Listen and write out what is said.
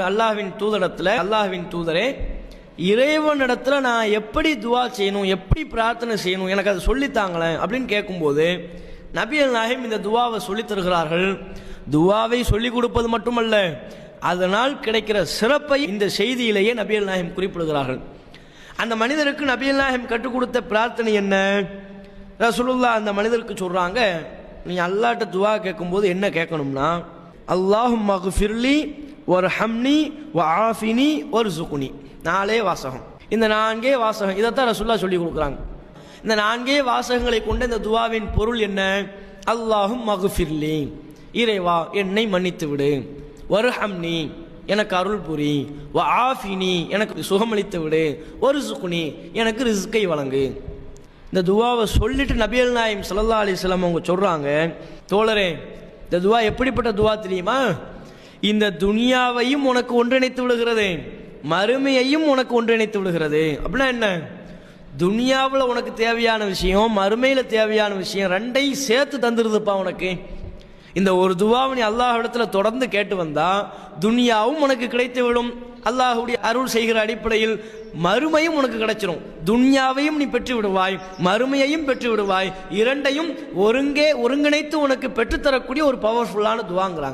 அல்லாஹ்வின் தூதரிடத்துல, அல்லாஹ்வின் தூதரே, இறைவனிடத்துல நான் எப்படி துவா செய்யணும், எப்படி பிரார்த்தனை செய்யணும், எனக்கு அதை சொல்லித்தாங்களேன் அப்படின்னு கேட்கும்போது நபிகள் நாயகம் இந்த துவாவை சொல்லித் தருகிறார்கள். துவாவை சொல்லிக் கொடுப்பது மட்டுமல்ல, அதனால் கிடைக்கிற சிறப்பை இந்த செய்தியிலேயே நபிகள் நாயகம் குறிப்பிடுகிறார்கள். அந்த மனிதருக்கு நபிகள் நாயகம் கற்றுக் கொடுத்த பிரார்த்தனை என்ன? ரசூலுல்லாஹ் அந்த மனிதருக்கு சொல்றாங்க, நீ அல்லாஹ்ட்ட துவா கேட்கும்போது என்ன கேட்கணும்னா, அல்லாஹும்ம ஃபிர்லி வர்ஹம்னி வஆஃபினி வர்ஸுக்னி. 4 வாசகம். இந்த 4 வாசகம் இதைத்தான் ரசூலுல்லாஹ் சொல்லி கொடுக்குறாங்க. இந்த 4 வாசகங்களை கொண்ட இந்த துவாவின் பொருள் என்ன? அல்லாஹும்ம ஃபிர்லி, இறைவா என்னை மன்னித்து விடு, வர்ஹம்னி எனக்கு அருள் புரி, வஆஃபினி எனக்கு சுகமளித்து விடு, வர்ஸுக்னி எனக்கு ரிஸ்கை வழங்கு. இந்த துவாவை சொல்லிட்டு நபிகள் நாயகம் ஸல்லல்லாஹு அலைஹி வஸல்லம் அவங்க சொல்றாங்க, தோழரே இந்த துவா எப்படிப்பட்ட துவா தெரியுமா? இந்த துனியாவையும் உனக்கு ஒன்றிணைத்து விடுகிறது, மறுமையையும் உனக்கு ஒன்றிணைத்து விடுகிறது. அப்படின்னா என்ன? துனியாவில் உனக்கு தேவையான விஷயம், மறுமையில் தேவையான விஷயம், ரெண்டையும் சேர்த்து தந்துருதுப்பா உனக்கு. இந்த ஒரு துவாவை நீ அல்லாஹ்விடத்தில் தொடர்ந்து கேட்டு வந்தா துனியாவும் உனக்கு கிடைத்து விடும், அல்லாஹ்வுடைய அருள் செய்கிற அடிப்படையில் மறுமையும் உனக்கு கிடைச்சிடும். துன்யாவையும் நீ பெற்று விடுவாய், மறுமையையும் பெற்று விடுவாய். இரண்டையும் ஒருங்கிணைத்து உனக்கு பெற்றுத்தரக்கூடிய ஒரு பவர்ஃபுல்லான துவாங்கிறாங்க.